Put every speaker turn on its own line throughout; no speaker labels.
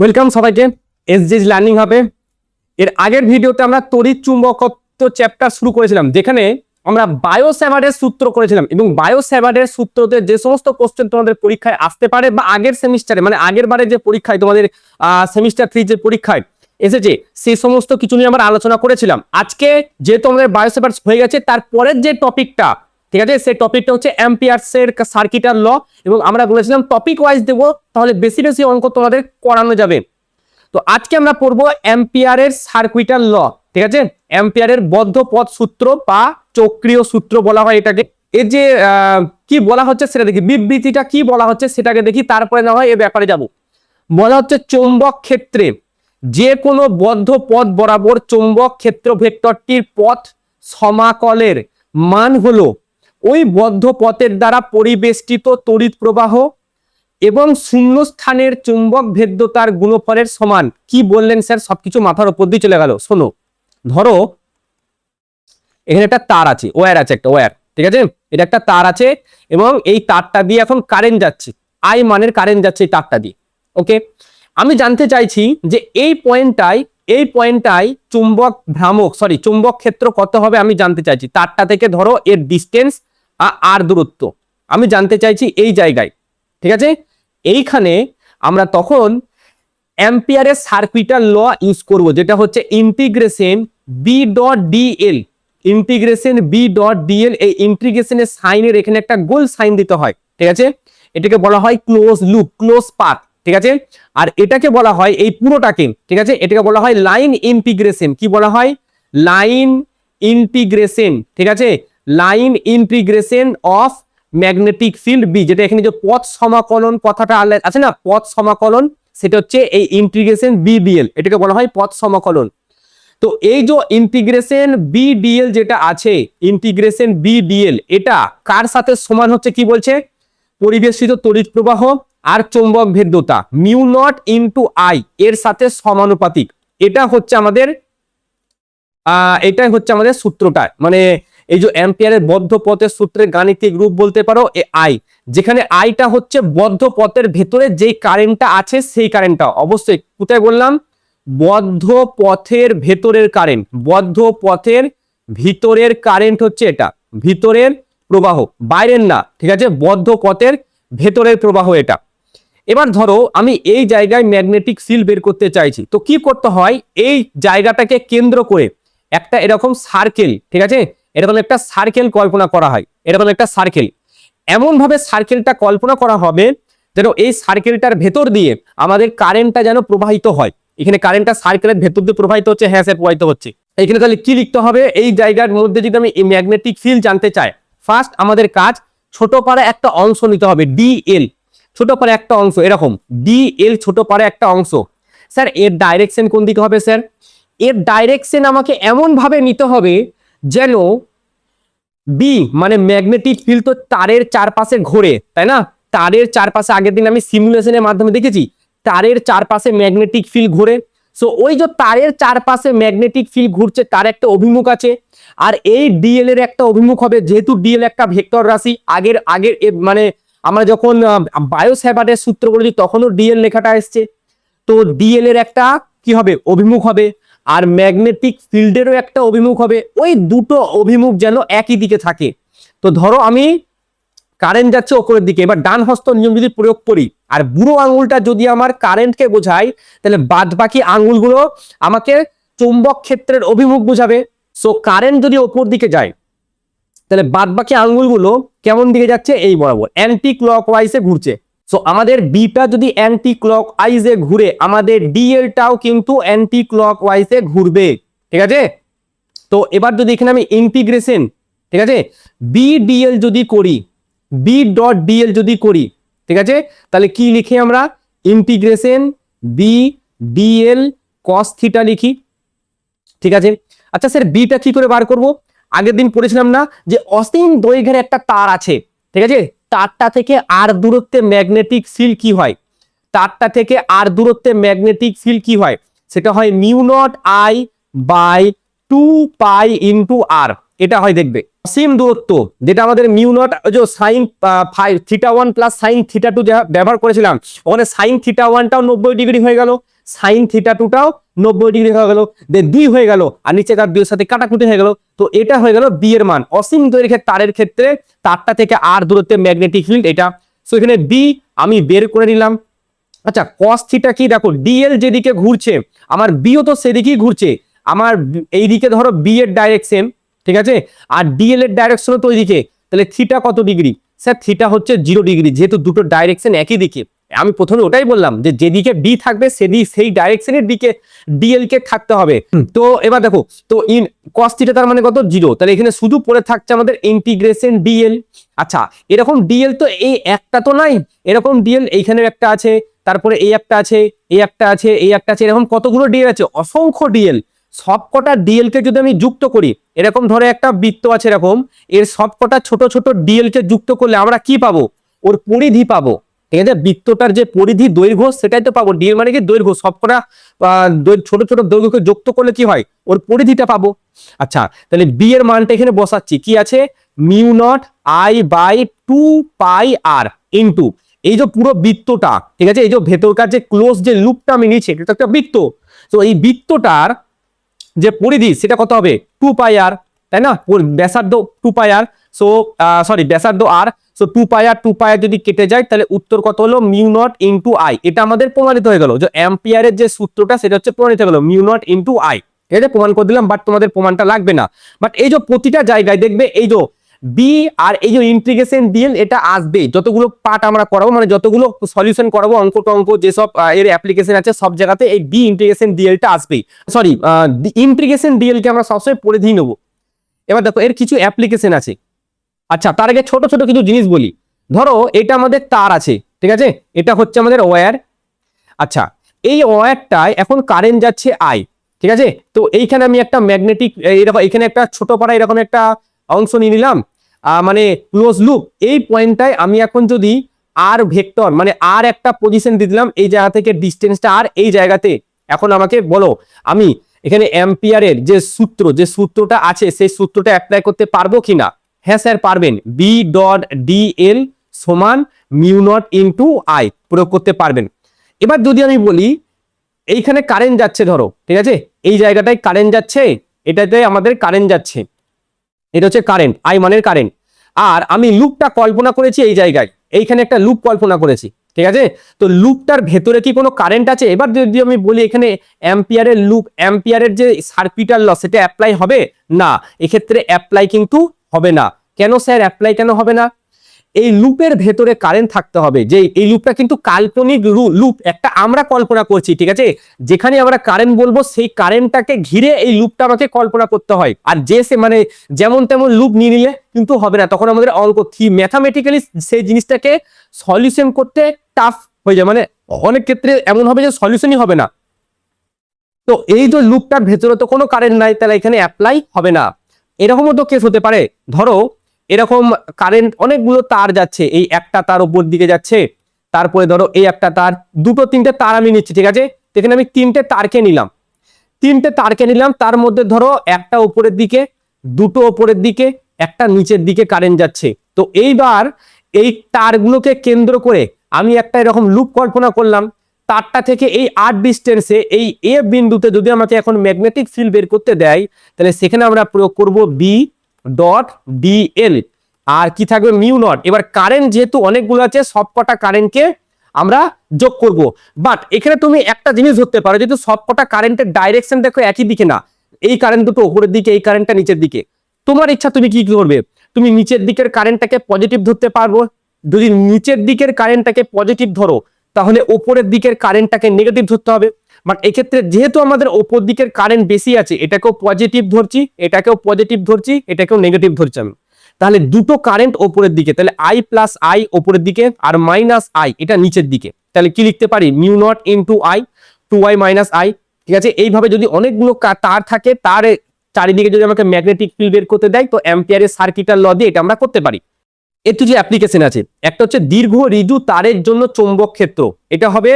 Welcome সবাইকে এসজেএস learning হাবে। এর আগের ভিডিওতে আমরা তড়িৎ চুম্বকত্ব চ্যাপ্টার শুরু করেছিলাম, যেখানে আমরা বায়ো-স্যাভার্টের সূত্র করেছিলাম এবং বায়ো-স্যাভার্টের সূত্রতে যে সমস্ত কোশ্চেন তোমাদের পরীক্ষায় আসতে পারে বা আগের সেমিস্টারে মানে আগের বারে যে পরীক্ষায় তোমাদের সেমিস্টার 3 যে পরীক্ষায় এসেছে সেই সমস্ত কিছু নিয়ে আমরা আলোচনা করেছিলাম। আজকে যেহেতু আমাদের বায়ো-স্যাভার্ট হয়ে গেছে, তারপরের যে টপিকটা, ঠিক আছে, সেই টপিকটা হচ্ছে অ্যাম্পিয়ার্সের সার্কিটার ল, এবং আমরা বলেছিলাম টপিক ওয়াইজ দেবো, তাহলে বেশি বেশি অঙ্ক তোমাদের করানো যাবে। তো আজকে আমরা পড়বো অ্যাম্পিয়ারের সার্কিটার ল, ঠিক আছে, অ্যাম্পিয়ারের বদ্ধ পথ সূত্র বা চক্রীয় সূত্র বলা হয় এটাকে। এর যে কি বলা হচ্ছে সেটা দেখি, বিবৃতিটা কি বলা হচ্ছে সেটাকে দেখি, তারপরে না হয় এ ব্যাপারে যাব। বলা হচ্ছে চৌম্বক ক্ষেত্রে যে কোনো বদ্ধ পথ বরাবর চৌম্বক ক্ষেত্র ভেক্টরটির পথ সমাকলের মান হলো ওই বদ্ধ পথের দ্বারা পরিবেষ্টিত তড়িৎ প্রবাহ এবং শূন্যস্থানের চুম্বক ভেদ্যতার গুণফলের সমান। কি বললেন স্যার? সবকিছু মাথার উপর দিয়ে চলে গেল। শোনো, ধরো এখানে একটা তার আছে, ওয়্যার আছে, একটা ওয়্যার, ঠিক আছে, এটা একটা তার আছে এবং এই তারটা দিয়ে এখন কারেন্ট যাচ্ছে, আই মানের কারেন্ট যাচ্ছে এই তারটা দিয়ে। ওকে, আমি জানতে চাইছি যে এই পয়েন্টটাই চুম্বক ভ্রামক চুম্বক ক্ষেত্র কত হবে আমি জানতে চাইছি। তারটা থেকে ধরো এর ডিস্টেন্স আর দূরত্ব আমি জানতে চাইছি এই জায়গায়, ঠিক আছে। এইখানে আমরা তখন অ্যাম্পিয়ারের সার্কিটার ল ইউজ করব, যেটা হচ্ছে integration B dot DL. Integration B dot DL, এই ইন্টিগ্রেশনের সাইনের এখানে একটা গোল সাইন দিতে হয়, ঠিক আছে। এটাকে বলা হয় ক্লোজ লুপ, ক্লোজ পাথ, ঠিক আছে। আর এটাকে বলা হয় এই পুরোটাকে, ঠিক আছে, এটাকে বলা হয় লাইন ইন্টিগ্রেশন। কি বলা হয়? লাইন ইন্টিগ্রেশন, ঠিক আছে, line integration of magnetic field B, যেটা এখানে যে পথ সমাকলন কথাটা আছে না, পথ সমাকলন, সেটা হচ্ছে এই ইন্টিগ্রেশন বি ডিএল, এটাকে বলা হয় পথ সমাকলন। তো এই যে ইন্টিগ্রেশন বি ডিএল যেটা আছে, ইন্টিগ্রেশন বি ডিএল, এটা কার সাথে সমান হচ্ছে? কি বলছে? পরিবেষ্টিত তড়িৎ প্রবাহ আর চৌম্বক ভেদ্যতা মিউ নট ইনটু আই এর সাথে সমানুপাতিক। এটা হচ্ছে আমাদের এটাই হচ্ছে আমাদের সূত্রটা, মানে এই যে অ্যাম্পিয়ারের বদ্ধ পথের সূত্রের গাণিতিক রূপ বলতে পারো এ আই, যেখানে আইটা হচ্ছে বদ্ধ পথের ভেতরে যেই কারেন্টটা আছে সেই কারেন্টটা। অবশ্যই কোথায় বললাম? বদ্ধ পথের ভেতরের কারেন্ট, বদ্ধ পথের ভিতরের কারেন্ট হচ্ছে এটা, ভিতরের প্রবাহ, বাইরের না, ঠিক আছে, বদ্ধ পথের ভেতরের প্রবাহ এটা। এবার ধরো আমি এই জায়গায় ম্যাগনেটিক ফিল্ড বের করতে চাইছি, তো কি করতে হয়? এই জায়গাটাকে কেন্দ্র করে একটা এরকম সার্কেল, ঠিক আছে, এরকম একটা সার্কেল কল্পনা করা হয়, এরকম একটা সার্কেল, এমন ভাবে সার্কেলটা কল্পনা করা হবে যেন এই সার্কেলটার ভেতর দিয়ে আমাদের কারেন্টটা যেন প্রবাহিত হয়। এখানে কারেন্টটা সার্কেলের ভেতর দিয়ে প্রবাহিত হচ্ছে, হ্যাঁ স্যার প্রবাহিত হচ্ছে। এখানে তাহলে কি লিখতে হবে? এই জায়গার মধ্যে যদি আমি এই ম্যাগনেটিক ফিল্ড জানতে চাই, ফার্স্ট আমাদের কাজ ছোট পারে একটা অংশ নিতে হবে, ডিএল, ছোট পারে একটা অংশ, এরকম ডিএল ছোট পারে একটা অংশ। স্যার এর ডাইরেকশন কোন দিকে হবে? স্যার এর ডাইরেকশন আমাকে এমন ভাবে নিতে হবে যেন বি মানে ম্যাগনেটিক ফিল্ড তো তারের চারপাশে ঘোরে, তাই না? তারের চারপাশে আগের দিন আমি সিমুলেশনের মাধ্যমে দেখেছি তারের চারপাশে ম্যাগনেটিক ফিল্ড ঘোরে। সো ওই যে তারের চারপাশে ম্যাগনেটিক ফিল্ড ঘুরছে, তার একটা অভিমুখ আছে, আর এই ডিএল এর একটা অভিমুখ হবে। যেহেতু ডিএল একটা ভেক্টর রাশি, আগের মানে আমরা যখন বায়ো-স্যাভার্টের সূত্র বলেছি তখনও ডিএল লেখাটা এসছে। তো ডিএল এর একটা কি হবে? অভিমুখ হবে, আর ম্যাগনেটিক ফিল্ডেরও একটা অভিমুখ হবে। ওই দুটো অভিমুখ যেন একই দিকে থাকে। তো ধরো আমি কারেন্ট যাচ্ছে ওপরের দিকে, এবার ডান হস্ত নিয়ম যদি প্রয়োগ করি আর বুড়ো আঙুলটা যদি আমার কারেন্টকে বোঝায়, তাহলে বাদ বাকি আঙুলগুলো আমাকে চৌম্বক ক্ষেত্রের অভিমুখ বোঝাবে। সো কারেন্ট যদি ওপর দিকে যায়, তাহলে বাদ বাকি আঙুলগুলো কেমন দিকে যাচ্ছে? এই বরাবর, অ্যান্টি ক্লকওয়াইজে ঘুরছে। সো আমাদের বিটা যদি অ্যান্টি ক্লকওয়াইজে ঘুরে, আমাদের ডিএলটাও কিন্তু অ্যান্টি ক্লকওয়াইজে ঘুরবে, ঠিক আছে। তো এবার যদি এখানে আমি ইন্টিগ্রেশন, ঠিক আছে, বি ডিএল যদি করি, বি ডট ডিএল যদি করি, ঠিক আছে, তাহলে কি লিখি আমরা? Integration B DL cos theta লিখি, ঠিক আছে। আচ্ছা স্যার বিটা কি করে বার করব? আগের দিন পড়েছিলাম না যে অসীম দৈর্ঘ্যের একটা তার আছে, ঠিক আছে, তারটা থেকে আর দূরত্বে ম্যাগনেটিক ফিল্ড কি হয়? তারটা থেকে আর দূরত্বে ম্যাগনেটিক ফিল্ড কি হয়? সেটা হয় mu naught I by 2π × r, এটা হয় দেখবে অসীম দূরত্ব, যেটা আমাদের mu naught sine θ1 plus sine θ2 ব্যবহার করেছিলাম, ওখানে সাইন θ1টাও 90 ডিগ্রি হয়ে গেল, সাইন θ2টাও 90 ডিগ্রি হয়ে গেল, 2 হয়ে গেল, আর নিচে তার 2 এর সাথে কাটাকুটি হয়ে গেল। তো এটা হয়ে গেল বি এর মান। অসীম দৈর্ঘ্যের তারের ক্ষেত্রে তারটা থেকে আর দূরত্বে ম্যাগনেটিক ফিল্ড এটা। সো এখানে বি আমি বের করে নিলাম। আচ্ছা cos থিটা কি, দেখো ডিএল যেদিকে ঘুরছে আমার বিও তো সেদিকেই ঘুরছে, আমার এইদিকে ধরো বি এর ডাইরেকশন, ঠিক আছে, আর ডিএল এর ডাইরেকশন তো ওইদিকে, তাহলে থিটা কত ডিগ্রি? স্যার থিটা হচ্ছে 0 ডিগ্রি, যেহেতু দুটো ডাইরেকশন একই দিকে। আমি প্রথমে ওটাই বললাম যে যেদিকে বি থাকবে সেই ডাইরেকশনের দিকে ডিএল কে থাকতে হবে। তো এবার দেখো, তো cos থিটা তার মানে কত? 0। তাহলে এখানে শুধু পড়ে থাকছে আমাদের ইন্টিগ্রেশন ডিএল। আচ্ছা এরকম ডিএল তো এই একটা তো নাই, এরকম ডিএল এইখানে একটা আছে, তারপরে এই একটা আছে, এই একটা আছে, এই একটা আছে, এরকম কতগুলো ডিএল আছে? অসংখ্য ডিএল। সবকটা ডিএল কে যদি আমি যুক্ত করি, এরকম ধরে একটা বৃত্ত আছে এরকম, এর সবকটা ছোট ছোট ডিএল কে যুক্ত করলে আমরা কি পাবো? ওর পরিধি পাবো, ঠিক আছে, বৃত্তটার যে পরিধি দৈর্ঘ্য সেটাই তো পাবো। ডিএল মানে কি? দৈর্ঘ্য। সবকটা ছোট ছোট দৈর্ঘ্যকে যুক্ত করলে কি হয়? ওর পরিধিটা পাবো। আচ্ছা তাহলে বি এর মানটা এখানে বসাচ্ছি, কি আছে? মিউ নট I/2πr ইন্টু এই যে পুরো বৃত্তটা, ঠিক আছে, এই যে ভেতরকার যে ক্লোজ যে লুপটা আমি নিচ্ছি, এটা একটা বৃত্ত। তো এই বৃত্তটার যে পরিধি সেটা কত হবে? 2πr, তাই না? ব্যাসার্ধ 2πr, সো সরি ব্যাসার্ধ r, সো 2πr যদি কেটে যায় তাহলে উত্তর কত হলো? Mu naught into I. এটা আমাদের প্রমাণিত হয়ে গেল যে অ্যাম্পিয়ারের যে সূত্রটা সেটা হচ্ছে প্রমাণিত হয়ে গেল মিউ নট ইন্টু আই। এটা প্রমাণ করে দিলাম, বাট তোমাদের প্রমাণটা লাগবে না। বাট এই যে প্রতিটা জায়গায় দেখবে এই যে বি আর এই যে ইন্টিগ্রেশন ডিএল এটা আসবে, যতগুলো পার্ট আমরা করাবো, মানে যতগুলো সলিউশন করাবো, অঙ্ক টঙ্ক যেসব এর অ্যাপ্লিকেশন আছে সব জায়গাতে এই বি ইন্টিগ্রেশন ডিএলটা আসবেই। সরি ইন্টিগ্রেশন ডিএল কে আমরা সবসময় পরিধি নেবো। এবার দেখো এর কিছু অ্যাপ্লিকেশন আছে। আচ্ছা তার আগে ছোট ছোট কিছু জিনিস বলি। ধরো এটা আমাদের তার আছে, ঠিক আছে, এটা হচ্ছে আমাদের ওয়্যার। আচ্ছা এই ওয়্যারটায় এখন কারেন্ট যাচ্ছে আই, ঠিক আছে। তো এইখানে আমি একটা ম্যাগনেটিক এরকম এখানে একটা ছোট পাড়া এরকম একটা অংশ নিয়ে নিলাম, মানে ক্লোজ লুপ। এই পয়েন্টটায় আমি এখন যদি আর ভেক্টর মানে আর একটা পজিশন দিয়ে দিলাম, এই জায়গা থেকে ডিস্টেন্সটা আর এই জায়গাতে, এখন আমাকে বলো আমি এখানে অ্যাম্পিয়ারের যে সূত্রটা আছে সেই সূত্রটা অ্যাপ্লাই করতে পারবো কিনা? হ্যাঁ স্যার পারবেন। বি ডট ডিএল সমান মিউ নট ইন্টু আই প্রয়োগ করতে পারবেন। এবার যদি আমি বলি এইখানে কারেন্ট যাচ্ছে, ধরো ঠিক আছে, এই জায়গাটায় কারেন্ট যাচ্ছে, এটাতে আমাদের কারেন্ট যাচ্ছে, এটা হচ্ছে কারেন্ট, আই মানের কারেন্ট। আর আমি লুপটা কল্পনা করেছি এই জায়গায়, এইখানে একটা লুপ কল্পনা করেছি, ঠিক আছে। তো লুপটার ভেতরে কি কোনো কারেন্ট আছে? এবার যদি আমি বলি এখানে অ্যাম্পিয়ারের লুপ, অ্যাম্পিয়ারের যে সার্কিটাল ল সেটা অ্যাপ্লাই হবে না, এক্ষেত্রে অ্যাপ্লাই কিন্তু হবে না। কেন স্যার অ্যাপ্লাই কেন হবে না? এই লুপের ভেতরে কারেন্ট থাকতে হবে, যে এই লুপটা কিন্তু কাল্পনিক লুপ একটা আমরা কল্পনা করছি, ঠিক আছে। যেখানে আমরা কারেন্ট বলবো সেই কারেন্টটাকে ঘিরে এই লুপটা আমাকে কল্পনা করতে হয়। আর যে সে মানে যেমন তেমন লুপ নিয়ে নিলে কিন্তু হবে না, তখন আমাদের অঙ্ক ম্যাথামেটিক্যালি সেই জিনিসটাকে সলিউশন করতে টাফ হয়ে যায়, মানে অনেক ক্ষেত্রে এমন হবে যে সলিউশনই হবে না। তো এই যে লুপটার ভেতরে তো কোনো কারেন্ট নাই, তাহলে এখানে অ্যাপ্লাই হবে না। এরকমও তো কেস হতে পারে, ধরো এরকম কারেন্ট অনেকগুলো তার যাচ্ছে, এই একটা তার উপর দিকে যাচ্ছে, তারপরে ধরো এই একটা তার, দুটো তিনটে তার আমি নিচ্ছি, ঠিক আছে। এখানে আমি তিনটে তারকে নিলাম, তার মধ্যে ধরো একটা উপরের দিকে, দুটো উপরের দিকে, একটা নিচের দিকে কারেন্ট যাচ্ছে। তো এইবার এই তারগুলোকে কেন্দ্র করে আমি একটা এরকম লুপ কল্পনা করলাম। তারটা থেকে এই আর ডিস্টেন্সে এই এ বিন্দুতে যদি আমাকে এখন ম্যাগনেটিক ফিল্ড বের করতে দেয়, তাহলে সেখানে আমরা প্রয়োগ করব বি ডট ডিএল, আর কি থাকবে? Mu not. এবার কারেন্ট যেহেতু অনেকগুলো আছে, সবকটা কারেন্টকে আমরা যোগ করব। বাট এখানে তুমি একটা জিনিস ধরতে পারো, যেহেতু সবকটা কারেন্টের ডাইরেকশন দেখো একই দিকে না, এই কারেন্ট দুটো উপরের দিকে, এই কারেন্টটা নিচের দিকে। তোমার ইচ্ছা তুমি কি করবে? তুমি নিচের দিকের কারেন্টটাকে পজিটিভ ধরতে পারবো। যদি নিচের দিকের কারেন্টটাকে পজিটিভ ধরো, তাহলে ওপরের দিকের কারেন্টটাকে নেগেটিভ ধরতে হবে। বাট এক্ষেত্রে যেহেতু আমাদের ওপর দিকের কারেন্ট বেশি আছে, এটাকেও পজিটিভ ধরছি, এটাকেও পজিটিভ ধরছি, এটাকেও নেগেটিভ ধরছি আমি। তাহলে দুটো কারেন্ট ওপরের দিকে, তাহলে আই প্লাস আই ওপরের দিকে আর মাইনাস আই এটা নিচের দিকে। তাহলে কি লিখতে পারি? Mu naught into I, 2i minus I, ঠিক আছে। এইভাবে যদি অনেকগুলো তার থাকে, তার চারিদিকে যদি আমাকে ম্যাগনেটিক ফিল্ড বের করতে দেয়, তো অ্যাম্পিয়ারের সার্কিটাল ল দিয়ে এটা আমরা করতে পারি। এর তো যে অ্যাপ্লিকেশন আছে, একটা হচ্ছে দীর্ঘ ঋজু তারের জন্য চৌম্বক ক্ষেত্র। এটা হবে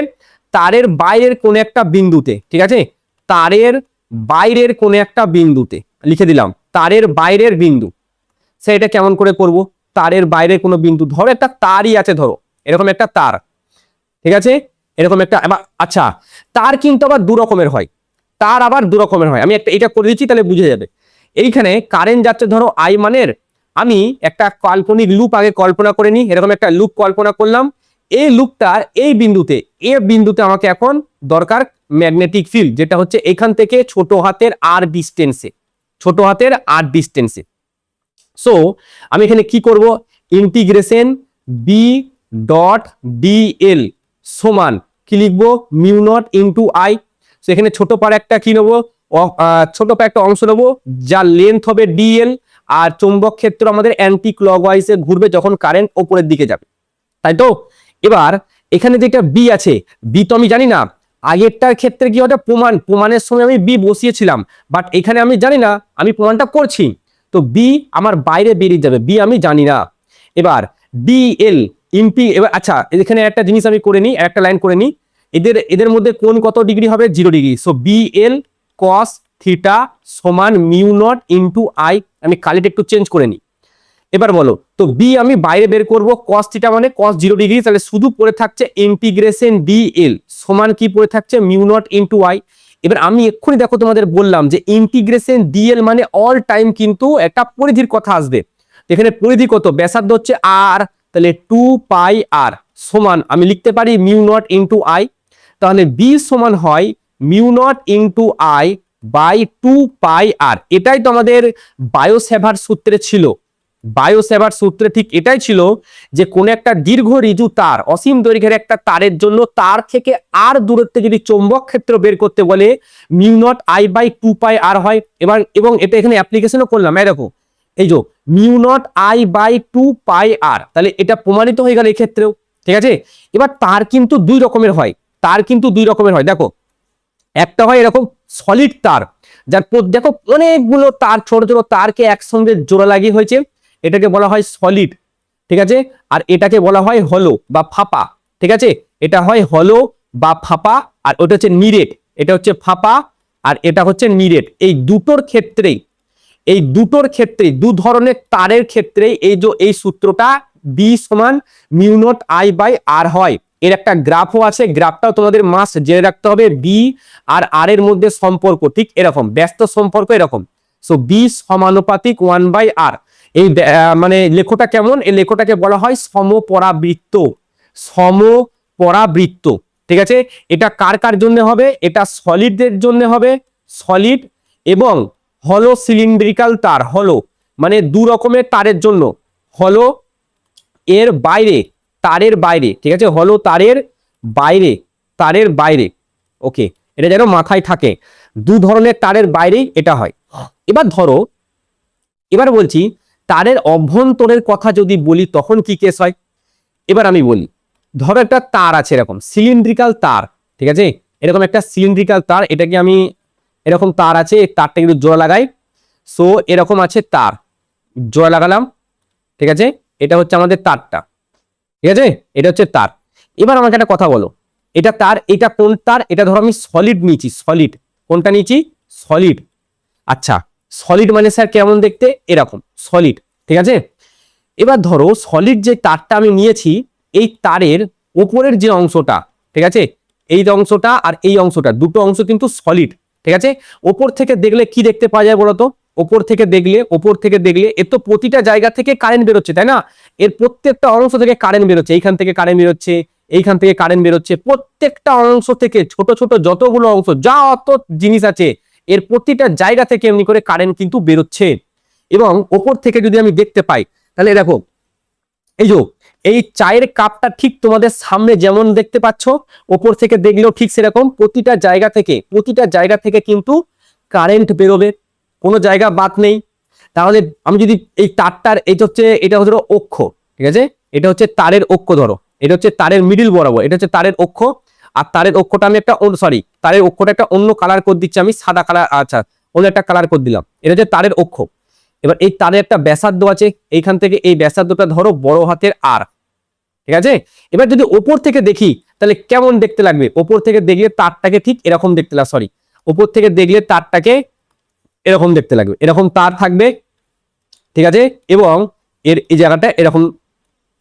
তারের বাইরের কোন একটা বিন্দুতে, ঠিক আছে, তারের বাইরের কোন একটা বিন্দুতে, লিখে দিলাম তারের বাইরের বিন্দু। সেটা কেমন করে করব? তারের বাইরের কোনো বিন্দু, ধরো একটা তারই আছে, ধরো এরকম একটা তার, ঠিক আছে, এরকম একটা। আচ্ছা, তার কিন্তু আবার দু রকমের হয়, তার আবার দু রকমের হয়। আমি একটা এটা করে দিচ্ছি, তাহলে বুঝে যাবে। এইখানে কারেন্ট যাচ্ছে ধরো আই মানের, আমি একটা কাল্পনিক লুপ আগে কল্পনা করে নিই। এরকম একটা লুপ কল্পনা করলাম, এই লুপটার এই বিন্দুতে, আমাকে এখন দরকার ম্যাগনেটিক ফিল্ড, যেটা হচ্ছে এখান থেকে ছোট হাতের আর ডিস্টেন্সে, ছোট হাতের আর ডিস্টেন্সে। সো আমি এখানে কি করব? ইন্টিগ্রেশন বি ডট ডিএল সমান কি লিখবো? Mu naught into I. So এখানে ছোট পার একটা কি নেবো? ছোট পার একটা অংশ নেবো যার লেন্থ হবে ডিএল, আর চৌম্বক ক্ষেত্র আমাদের অ্যান্টি ক্লকওয়াইজে ঘুরবে যখন কারেন্ট ওপরের দিকে যাবে, তাই তো? এবার এখানে যেটা বি আছে, বি তো আমি জানি না, আগেরটার ক্ষেত্রে কি ওটা প্রমাণের সময় আমি বি বসিয়েছিলাম, বাট এখানে আমি জানি না, আমি প্রমাণটা করছি, তো বি আমার বাইরে বেরিয়ে যাবে, বি আমি জানি না। এবার ডিএল এবার আচ্ছা, এখানে একটা জিনিস আমি করে নিই, একটা লাইন করে নিই, এদের মধ্যে কোণ কত ডিগ্রি হবে? 0 ডিগ্রি। সো বিএল কস থিটা সমান মিউ নট ইন্টু আই। আমি কালিটা একটু চেঞ্জ করে নিই। এবার বলো তো, বি আমি বাইরে বের করব, কস থিটা মানে কস 0 ডিগ্রি, তাহলে শুধু পড়ে থাকছে ইন্টিগ্রেশন ডিএল সমান কি পড়ে থাকছে? Mu naught into I. এবার আমি এক্ষুনি দেখো তোমাদের বললাম যে ইন্টিগ্রেশন ডিএল মানে অল টাইম কিন্তু একটা পরিধির কথা আসবে। এখানে পরিধি কত? ব্যাসার্ধ হচ্ছে আর, তাহলে 2 পাই আর সমান আমি লিখতে পারি মিউ নট ইন্টু আই। তাহলে বি সমান হয় mu naught into I by 2 pi R. এটাই তো আমাদের বায়োসেভার সূত্রে ছিল। বায়োসেভার সূত্রে ঠিক এটাই ছিল যে কোন একটা দীর্ঘ ঋজু তার, অসীম দৈর্ঘ্যের একটা তারের জন্য তার থেকে আর দূরত্বে যদি চৌম্বক ক্ষেত্র বের করতে বলে, mu naught I by 2 pi আর হয়। এবার এবং এটা এখানে অ্যাপ্লিকেশনও করলাম, দেখো এই যে mu naught I by 2 pi আর, তাহলে এটা প্রমাণিত হয়ে গেল এই ক্ষেত্রেও, ঠিক আছে। এবার তার কিন্তু দুই রকমের হয়, তার কিন্তু দুই রকমের হয়। দেখো একটা হয় এরকম সলিড তার, যার দেখো অনেকগুলো তার, ছোট ছোট তারকে একসঙ্গে জোড়া লাগিয়ে হয়েছে, এটাকে বলা হয় সলিড, ঠিক আছে। আর এটাকে বলা হয় হলো বা ফাঁপা, ঠিক আছে। এটা হয় হলো বা ফাঁপা, আর ওটা হচ্ছে নিরেট, এটা হচ্ছে ফাঁপা আর এটা হচ্ছে নিরেট। এই দুটোর ক্ষেত্রেই দু ধরনের তারের ক্ষেত্রে এই সূত্রটা বি সমান মিউ নট আই বাই আর হয়। এর একটা গ্রাফও আছে, গ্রাফটাও তোমাদের মাস্ট জেনে রাখতে হবে। বি আর আর এর মধ্যে সম্পর্ক ঠিক এরকম, ব্যস্ত সম্পর্ক এরকম। সো বি সমানুপাতিক 1 বাই আর। এই মানে লেখটা কেমন? এই লেখটাকে বলা হয় সমপরাবৃত্ত, সমপরাবৃত্ত, ঠিক আছে। এটা কার কার জন্য হবে? এটা সলিডদের জন্য হবে, সলিড এবং হলো সিলিন্ড্রিক্যাল তার, হলো মানে দু রকমের তারের জন্য, হলো এর বাইরে, তারের বাইরে, ঠিক আছে, হলো তারের বাইরে, তারের বাইরে, ওকে, এটা যেন মাথায় থাকে, দু ধরনের তারের বাইরেই এটা হয়। এবার ধরো, এবার বলছি তারের অভ্যন্তরের কথা যদি বলি তখন কি কেস হয়। এবার আমি বলি, ধরো একটা তার আছে এরকম সিলিন্ড্রিক্যাল তার, ঠিক আছে, এরকম একটা সিলিন্ড্রিক্যাল তার, এটাকে আমি এরকম তার আছে, এই তারটা কিন্তু জোড়া লাগাই। সো এরকম আছে তার, জোড়া লাগালাম, ঠিক আছে, এটা হচ্ছে আমাদের তারটা, ঠিক আছে, এটা হচ্ছে তার। এবার আমাকে একটা কথা বলো, এটা তার, এটা কোন তার? এটা ধরো আমি সলিড নিয়েছি, সলিড, কোনটা নিয়েছি? সলিড। আচ্ছা, সলিড মানে স্যার কেমন দেখতে? এরকম সলিড, ঠিক আছে। এবার ধরো সলিড যে তারটা আমি নিয়েছি, এই তারের উপরের যে অংশটা, ঠিক আছে, এই অংশটা আর এই অংশটা, দুটো অংশ কিন্তু সলিড, ঠিক আছে। ওপর থেকে দেখলে কি দেখতে পাওয়া যায় বলতো? ওপর থেকে দেখলে এর তো প্রতিটা জায়গা থেকে কারেন্ট বেরোচ্ছে, তাই না? এর প্রত্যেকটা অংশ থেকে কারেন্ট বেরোচ্ছে, এইখান থেকে কারেন্ট বেরোচ্ছে, এইখান থেকে কারেন্ট বেরোচ্ছে, প্রত্যেকটা অংশ থেকে ছোট ছোট যতগুলো অংশ, যা অত জিনিস আছে, এর প্রতিটা জায়গা থেকে এমনি করে কারেন্ট কিন্তু বেরোচ্ছে। এবং ওপর থেকে যদি আমি দেখতে পাই, তাহলে দেখো এই যে এই চায়ের কাপটা ঠিক তোমাদের সামনে যেমন দেখতে পাচ্ছ, ওপর থেকে দেখলেও ঠিক সেরকম প্রতিটা জায়গা থেকে কিন্তু কারেন্ট বেরোবে, কোনো জায়গা বাদ নেই। তাহলে আমি যদি এই তারটার, এটা হচ্ছে অক্ষ, ঠিক আছে, এটা হচ্ছে তারের অক্ষ, ধরো এটা হচ্ছে তারের মিডিল বরাবর, এটা হচ্ছে তারের অক্ষ। আর তারের অক্ষটা আমি একটা তারের অক্ষটা একটা অন্য কালার করে দিচ্ছি আমি, সাদা কালার, আচ্ছা অন্য একটা কালার করে দিলাম, এটা হচ্ছে তারের অক্ষ। এবার এই তারের একটা ব্যাসার্ধ আছে, এইখান থেকে এই ব্যাসার্ধটা ধরো বড় হাতের আর, ঠিক আছে। এবার যদি ওপর থেকে দেখি তাহলে কেমন দেখতে লাগবে? ওপর থেকে দেখলে তারটাকে ঠিক এরকম দেখতে লাগবে, ওপর থেকে দেখলে তারটাকে এরকম দেখতে লাগবে, এরকম তার থাকবে, ঠিক আছে, এবং এর এই জায়গাটা এরকম,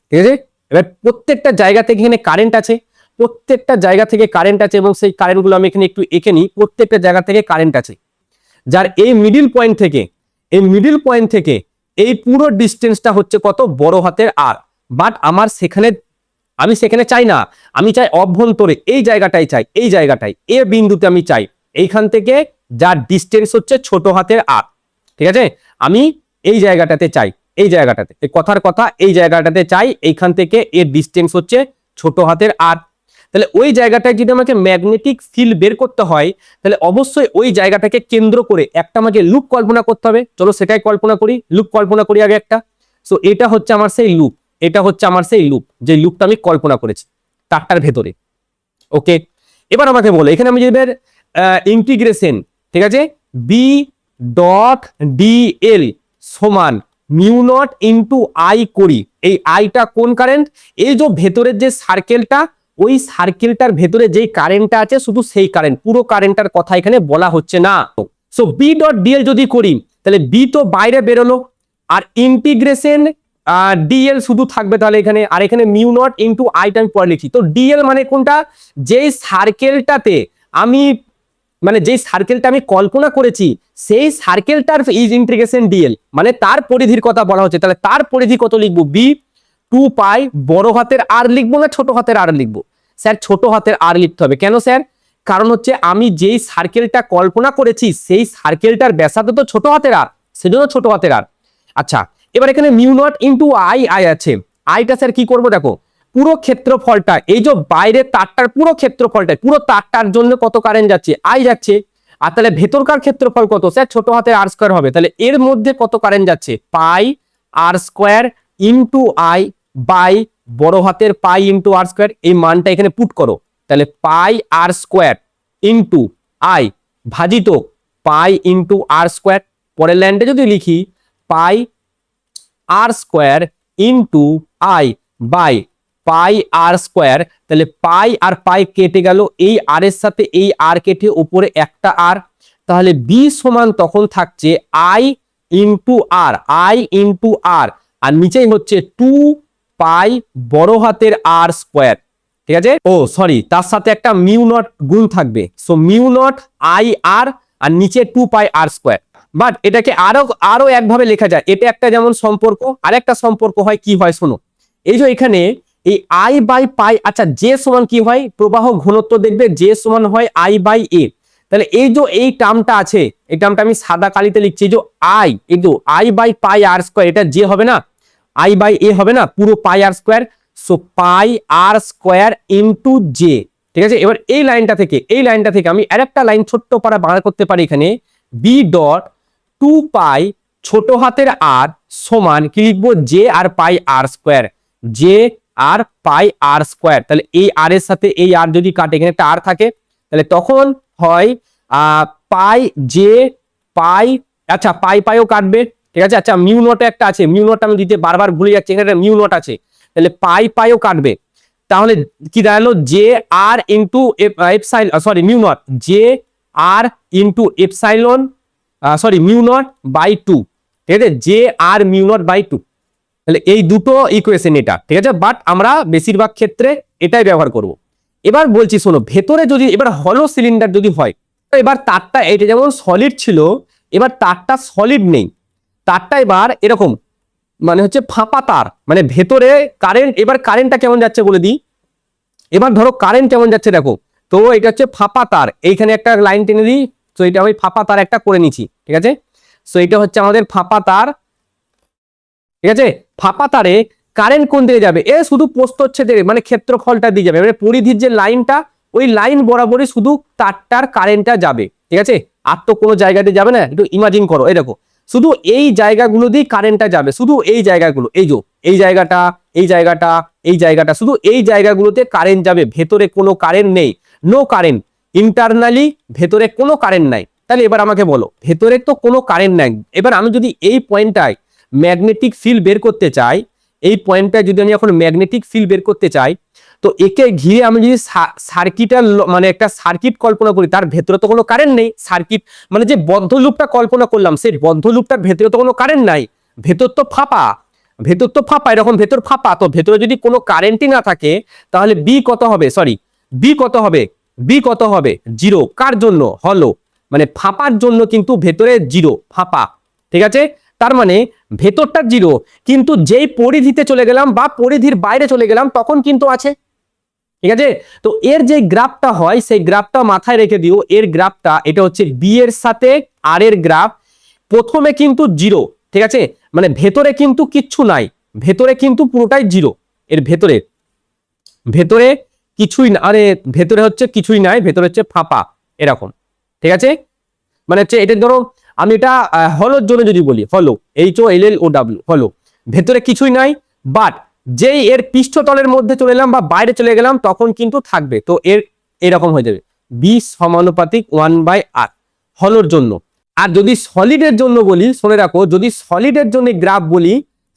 ঠিক আছে। এবার প্রত্যেকটা জায়গা থেকে এখানে কারেন্ট আছে, প্রত্যেকটা জায়গা থেকে কারেন্ট আছে, এবং সেই কারেন্টগুলো আমি এখানে একটু এঁকে নিই। প্রত্যেকটা জায়গা থেকে কারেন্ট আছে, যার এই মিডিল পয়েন্ট থেকে, এই মিডিল পয়েন্ট থেকে এই পুরো ডিস্টেন্সটা হচ্ছে কত, বড় হাতের আর। বাট আমার সেখানে, আমি সেখানে চাই না, আমি চাই অভ্যন্তরে এই জায়গাটাই চাই, এই জায়গাটাই এ বিন্দুতে আমি চাই, এইখান থেকে যার ডিস্টেন্স হচ্ছে ছোট হাতের আর, ঠিক আছে, আমি এই জায়গাটাতে চাই, এই জায়গাটাতে, এই কথার কথা এই জায়গাটাতে চাই, এইখান থেকে এর ডিস্টেন্স হচ্ছে ছোট হাতের আর। তাহলে ওই জায়গাটায় যদি আমাকে ম্যাগনেটিক ফিল্ড বের করতে হয়, তাহলে অবশ্যই ওই জায়গাটাকে কেন্দ্র করে একটা আমাকে লুপ কল্পনা করতে হবে। চলো সেটাই কল্পনা করি, লুপ কল্পনা করি আগে একটা। সো এটা হচ্ছে আমার সেই লুপ, এটা হচ্ছে আমার সেই লুপ, যে লুপটা আমি কল্পনা করেছি তারটার ভেতরে। ওকে, এবার আমাকে বলো, এখানে আমি যদি ইন্টিগ্রেশন, ঠিক আছে, বি ডট ডিএল সমান মিউ নট ইন্টু আই করি, এই আইটা কোন কারেন্ট, এই যে ভেতরের যে সার্কেলটা, ওই সার্কেলটার ভেতরে যেই কারেন্টটা আছে শুধু সেই কারেন্ট, পুরো কারেন্টটার কথা এখানে বলা হচ্ছে না। সো বি ডট ডিএল যদি করি, তাহলে বি তো বাইরে বেরোলো, আর ইন্টিগ্রেশন ডিএল শুধু থাকবে তাহলে এখানে, আর এখানে মিউ নট ইন্টু আইটা আমি পরে লিখি। তো ডিএল মানে কোনটা, যেই সার্কেলটাতে আমি, মানে যেই সার্কেলটা আমি কল্পনা করেছি সেই সার্কেলটার ইজ ইন্টিগ্রেশন ডিএল, মানে তার পরিধির কথা বলা হচ্ছে। তাহলে তার পরিধি কত লিখবো, বি 2 পাই, বড় হাতের আর লিখবো না ছোট হাতের আর লিখবো? স্যার ছোট হাতের আর লিখতে হবে, কেন স্যার? কারণ হচ্ছে আমি যেই সার্কেলটা কল্পনা করেছি সেই সার্কেলটার ব্যাসার্ধ তো ছোট হাতের আর, সেজন্য ছোট হাতের আর। আচ্ছা, এবার এখানে mu naught into I, I আছে, আইটা স্যার কি করবো, দেখো পুরো ক্ষেত্রফলটা, এই যে বাইরের তারটার পুরো ক্ষেত্রফলটা, পুরো তারটার জন্য কত কারেন্ট যাচ্ছে, আই যাচ্ছে। আর তাহলে ভেতরকার ক্ষেত্রফল কত, স্যার ছোট হাতের আর স্কোয়ার হবে, তাহলে এর মধ্যে কত কারেন্ট যাচ্ছে, পাই R square into I by বড় হাতের পাই ইন্টু আর স্কোয়ার, এই মানটা এখানে পুট করো। তাহলে pi R square into I ভাজিত পাই ইন্টু আর স্কোয়ার, পরের লাইনটা যদি লিখি pi R square into I by pi R square, তাহলে পাই আর পাই কেটে গেল, এই আর এর সাথে এই আর কেটে উপরে একটা আর, তাহলে বি সমান তখন থাকছে I into r, I into r, আর নিচেই হচ্ছে 2 পাই বড় হাতের আর স্কোয়ার, ঠিক আছে। ও সরি, তার সাথে একটা মিউ নট গুণ থাকবে, সো মিউ নট আই আর, আর নিচে 2 পাই আর স্কোয়ার। বাট এটাকে আরো একভাবে লেখা যায়, এটা একটা যেমন সম্পর্ক, আরেকটা সম্পর্ক হয় কি হয় শোনো, এই যে এখানে এই আই বাই পাই, আচ্ছা জে সমান কি হয়, প্রবাহ ঘনত্ব দেখবে জে সমান হয় আই বাই এ, তাহলে এই যে এই টার্মটা আছে, এই টার্মটা আমি সাদা কালিতে লিখছি, এই যে আই, এই যে I by pi R square, এটা জে হবে না, আই বাই এ হবে না, পুরো pi R square, so pi R square into J, ঠিক আছে। এবার এই লাইনটা থেকে, এই লাইনটা থেকে আমি আরেকটা লাইন ছোট্ট পারা বার করতে পারি, এখানে বি ডট 2 পাই ছোট হাতের আর সমান কি লিখবো, জে আর পাই আর স্কোয়ার, জে আর পাই আর স্কোয়ার, তাহলে এই আর এর সাথে এই আর যদি কাটে, এখানে একটা আর থাকে, তাহলে তখন হয় পাই জে পাই, আচ্ছা পাই পাইও কাটবে, ঠিক আছে। আচ্ছা মিউ নট একটা আছে, মিউ নট আমি দিতে বারবার ভুলে যাচ্ছি, এখানে মিউ নট আছে, তাহলে পাই পাইও কাটবে, তাহলে কি দাঁড়ালো, J R into epsilon, sorry mu naught, J R into epsilon, sorry mu naught by 2, ঠিক আছে, J R mu naught by 2, তাহলে এই দুটো ইকুয়েশন এটা, ঠিক আছে। বাট আমরা বেশিরভাগ ক্ষেত্রে এটাই ব্যবহার করব। এবার বলছি শোনো, ভেতরে যদি এবার হলো সিলিন্ডার যদি হয়, এবার তারটা এটা যেমন সলিড ছিল, এবার তারটা সলিড নেই, তারটা এবার এরকম মানে হচ্ছে ফাঁপা তার, মানে ভেতরে কারেন্ট, এবার কারেন্টটা কেমন যাচ্ছে বলে দিই, এবার ধরো কারেন্ট কেমন যাচ্ছে দেখো, তো এটা হচ্ছে ফাঁপা তার, এইখানে একটা লাইন টেনে দিই, তো এটা আমি ফাঁপা তার একটা করে নিচ্ছি, ঠিক আছে। সো এটা হচ্ছে আমাদের ফাঁপা তার, ঠিক আছে। ফাঁপা তারে কারেন্ট কোন দিকে যাবে, এ শুধু প্রস্থচ্ছেদে মানে ক্ষেত্রফলটা দিয়ে যাবে, মানে পরিধির যে লাইনটা, ওই লাইন বরাবরই শুধু তারটার কারেন্টটা যাবে, ঠিক আছে। আর তো কোনো জায়গাতে যাবে না, একটু ইমাজিন করো, এই দেখো শুধু এই জায়গাগুলো দিয়ে কারেন্টটা যাবে, শুধু এই জায়গাগুলো, এই যে এই জায়গাটা, এই জায়গাটা, এই জায়গাটা, শুধু এই জায়গাগুলোতে কারেন্ট যাবে, ভেতরে কোনো কারেন্ট নেই, নো কারেন্ট, ইন্টারনালি ভেতরে কোনো কারেন্ট নাই। তাহলে এবার আমাকে বলো, ভেতরে তো কোনো কারেন্ট নাই, এবার আমি যদি এই পয়েন্টটায় ম্যাগনেটিক ফিল্ড বের করতে চাই, এই পয়েন্টটা যদি আমি এখন ম্যাগনেটিক ফিল্ড বের করতে চাই, তো একে ঘিরে আমি যদি সার্কিটার মানে একটা সার্কিট কল্পনা করি, তার ভেতরে তো কোনো কারেন্ট নেই। সার্কিট মানে যে বদ্ধ লুপটা কল্পনা করলাম, সেই বদ্ধ লুপটার ভেতরে তো কোনো কারেন্ট নাই, ভেতর তো ফাঁপা, ভেতর তো ফাঁপা, এরকম ভেতর ফাঁপা, তো ভেতরে যদি কোনো কারেন্টই না থাকে তাহলে বি কত হবে, সরি বি কত হবে, বি কত হবে 0। কার জন্য, হলো মানে ফাঁপার জন্য কিন্তু ভেতরে 0 ফাঁপা, ঠিক আছে। তার মানে ভেতরটা 0, কিন্তু যেই পরিধিতে চলে গেলাম বা পরিধির বাইরে চলে গেলাম তখন কিন্তু আছে, ঠিক আছে। তো এর যে গ্রাফটা হয় সেই গ্রাফটা মাথায় রেখে দিও, এর গ্রাফটা এটা হচ্ছে বি এর সাথে আর এর গ্রাফ। প্রথমে কিন্তু 0, ঠিক আছে, মানে ভেতরে কিন্তু কিচ্ছু নাই, ভেতরে কিন্তু পুরোটাই 0, এর ভেতরে ভেতরে কিছুই না, আরে ভেতরে হচ্ছে কিছুই নাই, ভেতরে হচ্ছে ফাঁপা এরকম, ঠিক আছে। মানে হচ্ছে এটা ধরো আমি এটা হলোর জন্য যদি বলি, হলো HOLLOW হলো, ভেতরে কিছুই নাই, বাট যেই এর পৃষ্ঠতলের মধ্যে চলে এলাম বা বাইরে চলে গেলাম তখন কিন্তু থাকবে। তো এর এরকম হয়ে যাবে বি সমানুপাতিক 1/r হলোর জন্য। আর যদি সলিডের জন্য বলি, শুনে রাখো, যদি সলিডের জন্য গ্রাফ বলি,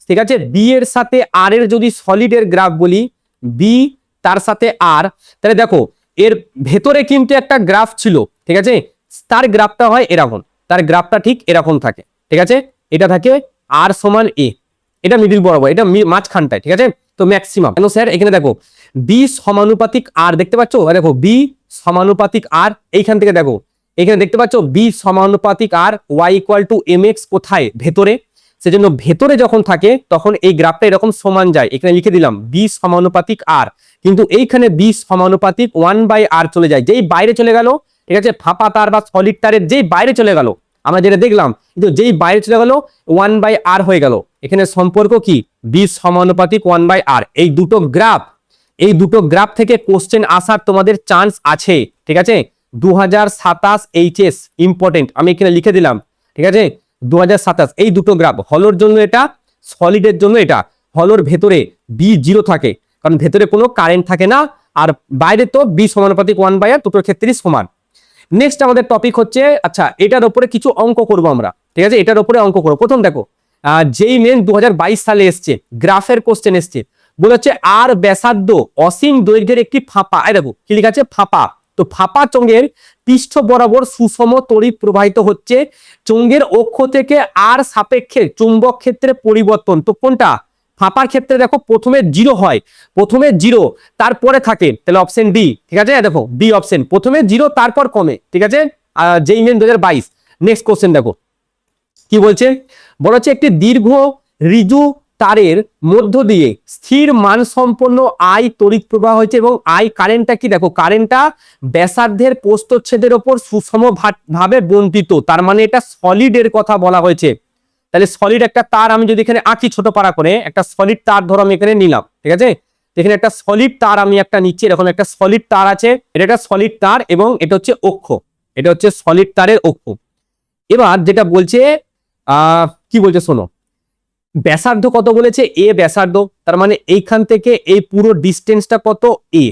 ঠিক আছে, বি এর সাথে আর এর যদি সলিডের গ্রাফ বলি, বি তার সাথে আর, তাহলে দেখো এর ভেতরে কিন্তু একটা গ্রাফ ছিল, ঠিক আছে, তার গ্রাফটা হয় এরকম, তার গ্রাফটা ঠিক এরকম থাকে, ঠিক আছে, এটা থাকে আর সমান এ, এটা মিডিল বরাবর, এটা মাঝখানটায়, ঠিক আছে। তো ম্যাক্সিমাম কেন স্যার, এখানে দেখো বি সমানুপাতিক আর, দেখতে পাচ্ছ, দেখো বি সমানুপাতিক আর, এইখান থেকে দেখো এখানে দেখতে পাচ্ছ বি সমানুপাতিক r, y equal to m x কোথায়, ভেতরে, সেজন্য ভেতরে যখন থাকে তখন এই গ্রাফটা এরকম সমান যায়, এখানে লিখে দিলাম বি সমানুপাতিক আর, কিন্তু এইখানে বি সমানুপাতিক 1/r চলে যায়, যেই বাইরে চলে গেল, ঠিক আছে, ফাঁপা তার বা সলিড তারের যেই বাইরে চলে গেল, আমরা যেটা দেখলাম, কিন্তু যেই বাইরে চলে গেল 1/r হয়ে গেল। এখানে সম্পর্ক কি, বি সমানুপাতিক 1/r। এই দুটো গ্রাফ থেকে কোশ্চেন আসার তোমাদের চান্স আছে, ঠিক আছে। 2027 HS ইম্পর্টেন্ট, আমি এখানে লিখে দিলাম, ঠিক আছে, 2027 এই দুটো গ্রাফ, হলোর জন্য এটা, সলিডের জন্য এটা। হলোর ভেতরে B0 থাকে, কারণ ভেতরে কোনো কারেন্ট থাকে না, আর বাইরে তো বি সমানুপাতিক 1/r, দুটোর ক্ষেত্রেই সমান। নেক্সট আমাদের টপিক হচ্ছে, আচ্ছা এটার উপরে কিছু অঙ্ক করব আমরা, ঠিক আছে, এটার উপরে অঙ্ক করবো। প্রথম দেখো যেই মেন 2022 সালে এসছে, গ্রাফের কোশ্চেন এসছে, বলে হচ্ছে আর ব্যাসার্ধ অসীম দৈর্ঘ্যের একটি ফাঁপা, এই দেখো কি লেখা আছে, ফাঁপা, তো ফাঁপা চোঙের পৃষ্ঠ বরাবর সুষম তড়িৎ প্রবাহিত হচ্ছে, চোঙের অক্ষ থেকে আর সাপেক্ষে চুম্বক ক্ষেত্রে পরিবর্তন, তো কোনটা, ফাঁপার ক্ষেত্রে দেখো প্রথমে 0 হয়, প্রথমে 0 তারপরে থাকে, তাহলে অপশন ডি, ঠিক আছে, দেখো ডি অপশন, প্রথমে 0 তারপর কমে, ঠিক আছে, যেই মেন 2022। নেক্সট কোশ্চেন দেখো কি বলছে, বলা হচ্ছে একটি দীর্ঘ ঋজু তারের মধ্য দিয়ে স্থির মান সম্পন্ন আই তড়িৎ প্রবাহ হয়েছে, এবং আই কারেন্টটা কি, দেখো কারেন্টটা ব্যাসার্ধের প্রস্থচ্ছেদের ওপর সুষম ভাবে বন্টিত, তার মানে এটা সলিডের কথা বলা হয়েছে। তাহলে সলিড একটা তার আমি যদি এখানে আঁকি ছোট পারা করে, একটা সলিড তার ধরো আমি এখানে নিলাম, ঠিক আছে, এখানে একটা সলিড তার আমি একটা নিচ্ছি, এরকম একটা সলিড তার আছে, এটা একটা সলিড তার এবং এটা হচ্ছে অক্ষ, এটা হচ্ছে সলিড তারের অক্ষ। এবার যেটা বলছে কি বলছে শোনো, ব্যাসার্ধ কত বলেছে, এ ব্যাসার্ধ, তার মানে এইখান থেকে এই পুরো ডিস্টেন্সটা কত, এ,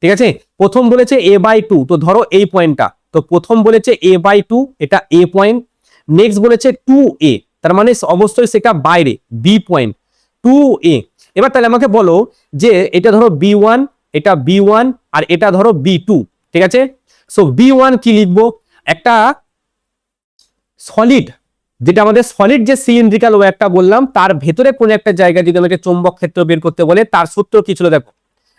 ঠিক আছে। প্রথম বলেছে a/2, তো ধরো এই পয়েন্টটা, তো প্রথম বলেছে a/2, এটা এ পয়েন্ট। নেক্সট বলেছে 2a, তার মানে অবশ্যই সেটা বাইরে, বি পয়েন্ট 2a। এবার তাহলে আমাকে বলো যে এটা ধরো B1, এটা B1, আর এটা ধরো B2, ঠিক আছে। সো B1 কি লিখবো, একটা সলিড, যেটা আমাদের সলিড যে সিলিন্ড্রিক্যাল ওয়্যারটা বললাম, তার ভেতরে কোন একটা জায়গায় যদি আমাকে চৌম্বক ক্ষেত্র বের করতে বলে, তার সূত্র কি ছিল, দেখো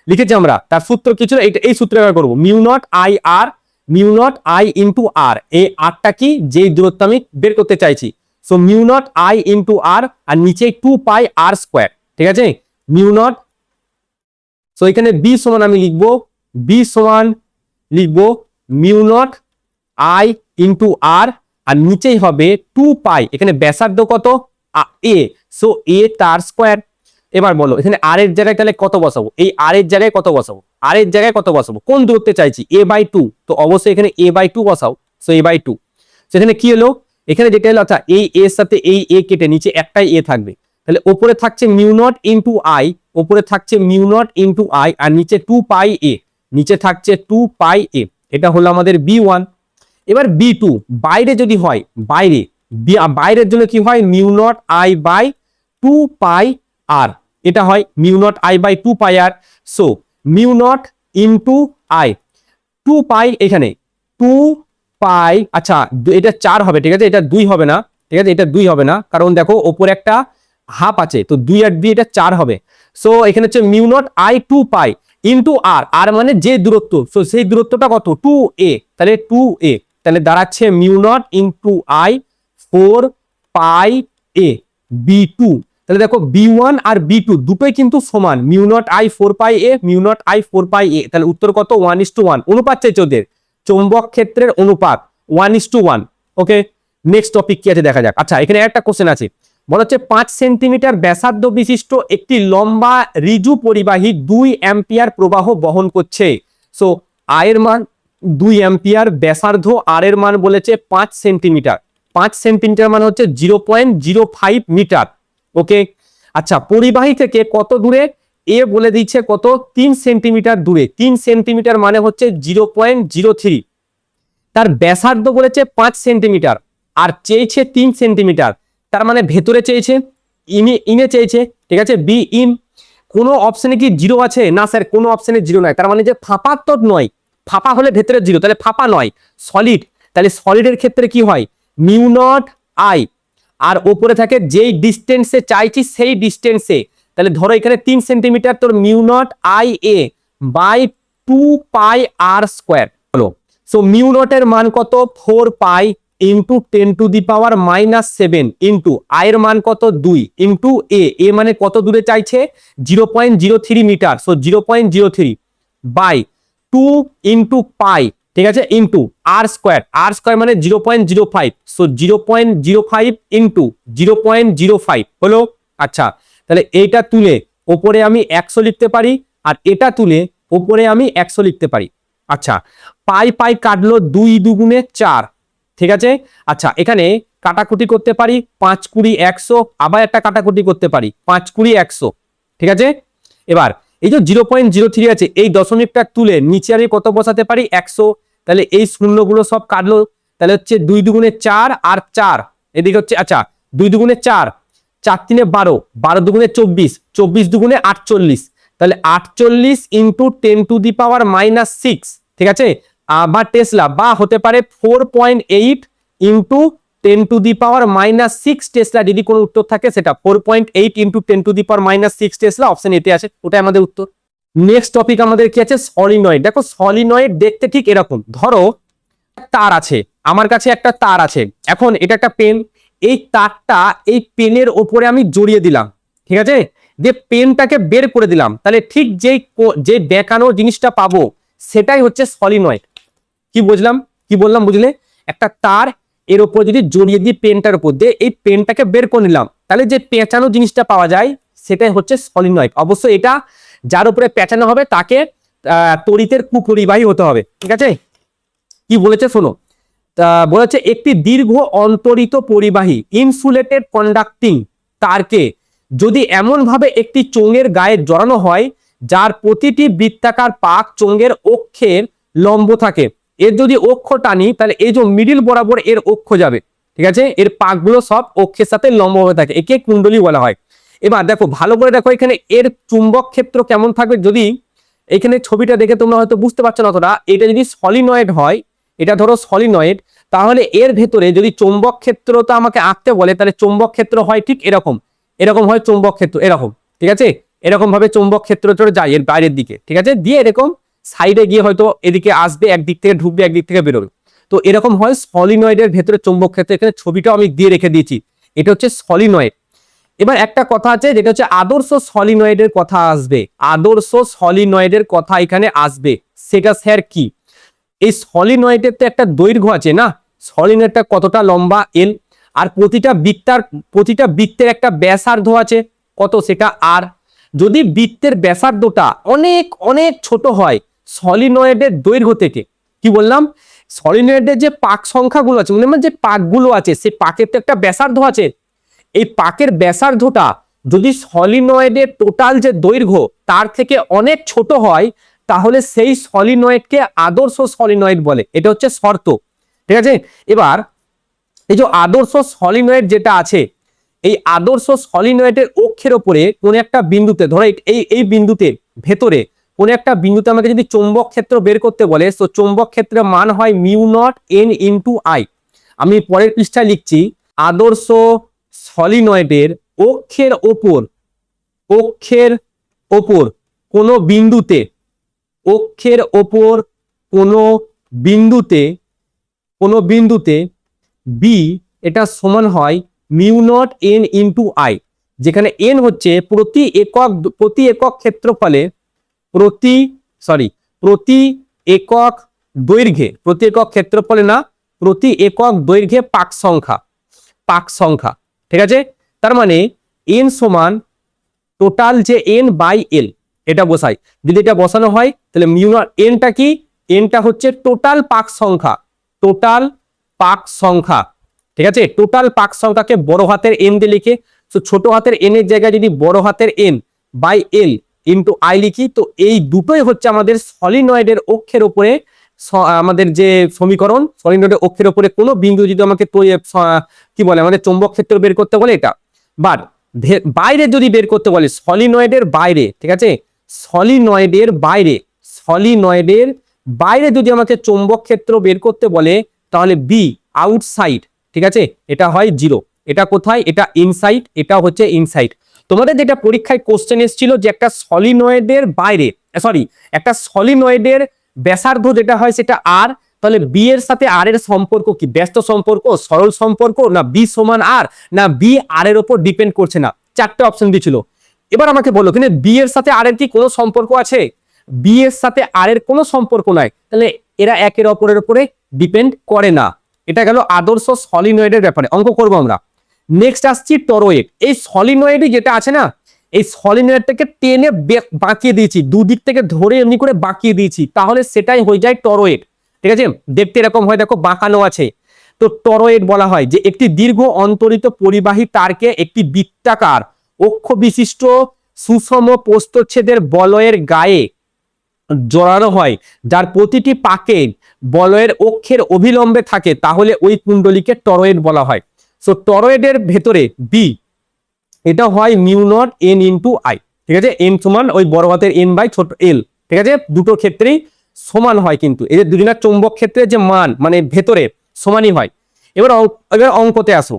লিখেছি আমরা, তার সূত্র কি ছিল, এই সূত্র ব্যবহার করবো, μ0I/r, μ0I × r, এই আরটা কি, যেই দূরত্ব আমি বের করতে চাইছি, সো μ0I × r, আর নিচে 2πr², ঠিক আছে, μ0। সো এখানে b সমান আমি লিখবো, b সমান লিখবো μ0I × r, আর নিচেই হবে 2π, এখানে ব্যাসার্ধ কত, a, সো a তার স্কয়ার। এবার বলো এখানে r এর জায়গায় তাহলে কত বসাবো, এই r এর জায়গায় কত বসাবো, r এর জায়গায় কত বসাবো, কোন দূরত্বে চাইছি, a/2, তো অবশ্যই এখানে a/2 বসাও, সো a/2। সেখানে কি হলো, এখানে যেটা হলো, আচ্ছা এই a এর সাথে এই a কেটে নিচে একটাই a থাকবে, তাহলে উপরে থাকছে μ0 × i, উপরে থাকছে μ0 × i, আর নিচে 2πa, নিচে থাকছে 2πa, এটা হলো আমাদের B1। এবার B2 বাইরে যদি হয়, বাইরের জন্য কি হয়, μ0I/2πr, এটা হয় mu naught I by 2 pi R. So mu naught into I, 2 pi এখানে 2 পাই, আচ্ছা এটা 4 হবে, ঠিক আছে, এটা 2 হবে না, ঠিক আছে, এটা 2 হবে না, কারণ দেখো ওপরে একটা হাফ আছে, তো 2 আর 2 এটা 4 হবে। সো এখানে হচ্ছে mu naught I 2 pi into r, r মানে যে দূরত্ব, সো সেই দূরত্বটা কত 2a, তাহলে 2a, তাহলে দাঁড়াচ্ছে mu naught into I 4 pi a b2। তাহলে দেখো b1 আর b2 দুটোই কিন্তু সমান, mu naught I 4 pi a, mu naught I 4 pi a, তাহলে উত্তর কত 1:1, অনুপাত চাইছে ওদের, চৌম্বক ক্ষেত্রের অনুপাত 1:1। ওকে, নেক্সট টপিক কি আছে দেখা যাক। আচ্ছা এখানে একটা কোশ্চেন আছে, বলা হচ্ছে 5 সেন্টিমিটার ব্যাসার্ধ বিশিষ্ট একটি লম্বা ঋজু পরিবাহী 2 অ্যাম্পিয়ার প্রবাহ বহন করছে। সো আয়ের মান 2 অ্যাম্পিয়ার, ব্যাসার্ধ আর এর মান বলেছে 5 সেন্টিমিটার, 5 সেন্টিমিটার মানে হচ্ছে 0.05 মিটার। ওকে, আচ্ছা পরিবাহী থেকে কত দূরে, এ বলে দিচ্ছে কত 3 সেন্টিমিটার দূরে, 3 সেন্টিমিটার মানে হচ্ছে 0.03, তার ব্যাসার্ধ বলেছে 5 সেন্টিমিটার আর চেয়েছে 3 সেন্টিমিটার, তার মানে ভেতরে চেয়েছে, ইনে চেয়েছে, ঠিক আছে, বি ইন। কোনো অপশনে কি জিরো আছে না স্যার, কোনো অপশনে জিরো নাই, তার মানে যে ফাঁপা তো নয়, ফাঁপা হলে ভেতরে জিরো, তাহলে ফাঁপা নয়, সলিড, তাহলে সলিডের ক্ষেত্রে কি হয় মিউ নট আই, আর ওপরে থাকে যেই ডিস্টেন্সে চাইছি সেই ডিস্টেন্সে, তাহলে ধরো এখানে 3 সেন্টিমিটার, তোর mu naught I A by 2 pi R square হলো। সো মিউ নটের মান কত 4 pi into 10 to the power -7 into আয়ের মান কত 2 ইন্টু এ মানে কত দূরে চাইছে 0.03 metre, so 0.03 by 2 into pi, ঠিক আছে, into R square, R square মানে 0.05, সো 0.05 ইন্টু 0.05 হলো। আচ্ছা তাহলে এইটা তুলে ওপরে আমি 100 লিখতে পারি, আর এটা তুলে ওপরে আমি 100 লিখতে পারি। আচ্ছা পাই পাই কাটলো, 2 2 4, ঠিক আছে। আচ্ছা এখানে কাটাকুটি করতে পারি, 5 20 100, আবার একটা কাটাকুটি করতে পারি 5 20 100, ঠিক আছে। এবার এই যে 0.03 আছে, এই দশমিকটা তুলে নিচে আমি কত বসাতে পারি 100, তাহলে এই শূন্যগুলো সব কাটলো, তাহলে হচ্ছে 2 2 4 আর 4 এদিকে হচ্ছে, আচ্ছা 2 2 4, 4 3 12, 12 2 24, 24 2 48, তাহলে 48 ইন্টু 10 টু দি পাওয়ার -6, ঠিক আছে, বা টেসলা, বা হতে পারে 4.8 into 10 to the power -6 Tesla, যদি কোনো উত্তর থাকে সেটা 4.8 into 10 to the power -6 Tesla, option এতে আছে, ওটাই আমাদের উত্তর। নেক্সট টপিক আমাদের কি আছে, সলিনয়েড। দেখো সলিনয়েড দেখতে ঠিক এরকম, ধরো তার আছে, আমার কাছে একটা তার আছে, এখন এটা একটা পেন, এই তারটা এই পেনের ওপরে আমি জড়িয়ে দিলাম, ঠিক আছে, দিয়ে পেনটাকে বের করে দিলাম, তাহলে ঠিক যে দেখানো জিনিসটা পাবো সেটাই হচ্ছে সলিনয়েড। কি বুঝলাম, কি বললাম বুঝলে, একটা তার এর উপর যদি জড়িয়ে দিই পেনটার উপর দিয়ে, এই পেনটাকে বের করে নিলাম, তাহলে যে পেঁচানো জিনিসটা পাওয়া যায় সেটাই হচ্ছে সলিনয়েড। অবশ্য এটা যার উপরে পেঁচানো হবে তাকে তড়িতের কুপরিবাহী হতে হবে, ঠিক আছে। কি বলেছে শোনো, বলেছে একটি দীর্ঘ অন্তরিত পরিবাহী ইনসুলেটেড কন্ডাক্টিং তারকে যদি এমন ভাবে একটি চোঙের গায়ে জড়ানো হয় যার প্রতিটি বৃত্তাকার পাক চোঙের অক্ষের লম্ব থাকে, এর যদি অক্ষ টানি তাহলে এই যে মিডিল বরাবর এর অক্ষ যাবে, ঠিক আছে, এর পাকগুলো সব অক্ষের সাথে লম্ব হয়ে থাকে, একে কুণ্ডলী বলা হয়। এবার দেখো ভালো করে দেখো এখানে এর চুম্বক ক্ষেত্র কেমন থাকবে, যদি এখানে ছবিটা দেখে তোমরা হয়তো বুঝতে পারছো না অতটা, এটা যদি সলিনয়েড হয়, এটা ধরো সলিনয়েড, তাহলে এর ভেতরে যদি চৌম্বক ক্ষেত্রটা আমাকে আঁকতে বলে, তাহলে চৌম্বক ক্ষেত্র হয় ঠিক এরকম, এরকম হয় চৌম্বক ক্ষেত্র এরকম, ঠিক আছে, এরকম ভাবে চৌম্বক ক্ষেত্র যায় এর বাইরের দিকে, ঠিক আছে, দিয়ে এরকম সাইডে গিয়ে হয়তো এদিকে আসবে, একদিক থেকে ঢুকবে একদিক থেকে বেরোবে, তো এরকম হয় সলিনয়েডের ভেতরে চৌম্বক ক্ষেত্র। এখানে ছবিটাও আমি দিয়ে রেখে দিয়েছি, এটা হচ্ছে সলিনয়েড। এবার একটা কথা আছে যেটা হচ্ছে আদর্শ সলিনয়েডের কথা আসবে, আদর্শ সলিনয়েডের কথা এখানে আসবে, সেটা স্যার কি, এই সলিনয়েডের তো একটা দৈর্ঘ্য আছে না, সলিনয়েডটা কতটা লম্বা এল, আর প্রতিটা বৃত্তের একটা ব্যাসার্ধ আছে কত, সেটা আর। যদি বৃত্তের ব্যাসার্ধটা অনেক অনেক ছোট হয় সলিনয়েডের দৈর্ঘ্য থেকে, কি বললাম, সলিনয়েডের যে পাক সংখ্যাগুলো আছে, মানে যে পাকগুলো আছে সেই পাকের তো একটা ব্যাসার্ধ আছে, এই পাকের ব্যাসার্ধটা যদি সলিনয়েডের টোটাল যে দৈর্ঘ্য তার থেকে অনেক ছোট হয়, তাহলে সেই সলিনয়েডকে আদর্শ সলিনয়েড বলে, এটা হচ্ছে শর্ত, ঠিক আছে। এবার এই যে আদর্শ সলিনয়েড যেটা আছে, এই আদর্শ সলিনয়েডের অক্ষের ওপরে কোন একটা বিন্দুতে, ধরো এই বিন্দুতে ভেতরে কোন একটা বিন্দুতে আমাকে যদি চৌম্বক ক্ষেত্র বের করতে বলে, তো চৌম্বক ক্ষেত্রের মান হয় mu naught N into I. আমি পরের পৃষ্ঠায় লিখছি, আদর্শ সলিনয়েডের অক্ষের ওপর কোনো বিন্দুতে, অক্ষের ওপর কোনো বিন্দুতে বি এটা সমান হয় mu naught N into I, যেখানে এন হচ্ছে প্রতি একক ক্ষেত্রফলে প্রতি একক দৈর্ঘ্যে, প্রতি একক ক্ষেত্রফলে না, প্রতি একক দৈর্ঘ্যে পাক সংখ্যা। ঠিক আছে, তার মানে এন সমান টোটাল যে এন বাই এল, এটা বসাই। যদি এটা বসানো হয় তাহলে মিউ নট এনটা কি, এনটা হচ্ছে টোটাল পাক সংখ্যা। ঠিক আছে, টোটাল পাক সংখ্যাকে বড় হাতের এন দিয়ে লিখে, তো ছোট হাতের এন এর জায়গায় যদি বড় হাতের N by L into I লিখি, তো এই দুটোই হচ্ছে আমাদের সলিনয়েডের অক্ষের উপরে আমাদের যে সমীকরণ। সলিনয়েডের অক্ষের উপরে কোনো বিন্দু যদি আমাকে কি বলে আমাদের চৌম্বক ক্ষেত্র বের করতে বলে এটা, বাট বাইরে যদি বের করতে বলে সলিনয়েডের বাইরে, ঠিক আছে, সলিনয়েডের বাইরে যদি আমাকে চৌম্বক ক্ষেত্র বের করতে বলে তাহলে বি আউটসাইড। ঠিক আছে, এটা হয় 0। এটা কোথায়, এটা ইনসাইড, এটা হচ্ছে ইনসাইড। তোমাদের যেটা পরীক্ষায় কোশ্চেন এসেছিল যে একটা সলিনয়েডের বাইরে, একটা সলিনয়েডের ব্যাসার্ধ যেটা হয় সেটা আর, তাহলে বি এর সাথে আর এর সম্পর্ক কি, ব্যস্ত সম্পর্ক, সরল সম্পর্ক, না বি সমান আর, না বি আর এর উপর ডিপেন্ড করছে না। 4টে অপশন দিয়েছিল। এবার আমাকে বলো কিন্তু বি এর সাথে আর এর কি কোনো সম্পর্ক আছে? বি এর সাথে আর এর কোনো সম্পর্ক নাই, তাহলে এরা একের অপরের উপরে ডিপেন্ড করে না। এটা গেল আদর্শ সলিনয়েডের ব্যাপারে, অঙ্ক করবো আমরা। নেক্সট আসছি টরয়েড। এই সলিনয়েডই যেটা আছে না, এই সলিনয়েডটাকে টেনে বাঁকিয়ে দিয়েছি, দুদিক থেকে ধরে এমনি করে বাঁকিয়ে দিয়েছি, তাহলে সেটাই হয়ে যায় টরয়েড। ঠিক আছে, দেখতে এরকম হয়, দেখো বাঁকানো আছে, তো টরয়েড বলা হয়। যে একটি দীর্ঘ অন্তরিত পরিবাহী তারকে একটি বৃত্তাকার অক্ষ বিশিষ্ট সুষম প্রস্থচ্ছেদের বলয়ের গায়ে জড়ানো হয়, যার প্রতিটি পাকে বলয়ের অক্ষের অভিলম্বে থাকে, তাহলে ওই কুণ্ডলীকে টরয়েড বলা হয়। সো টরয়েডের ভেতরে বি এটা হয় mu naught N into I. ঠিক আছে, এন সমান ওই বড় হাতের এন বাই ছোট এল। ঠিক আছে, দুটো ক্ষেত্রেই সমান হয়, কিন্তু এদের দুজনের চৌম্বক ক্ষেত্রে যে মান মানে ভেতরে সমানই হয়। এবার অঙ্কতে আসো।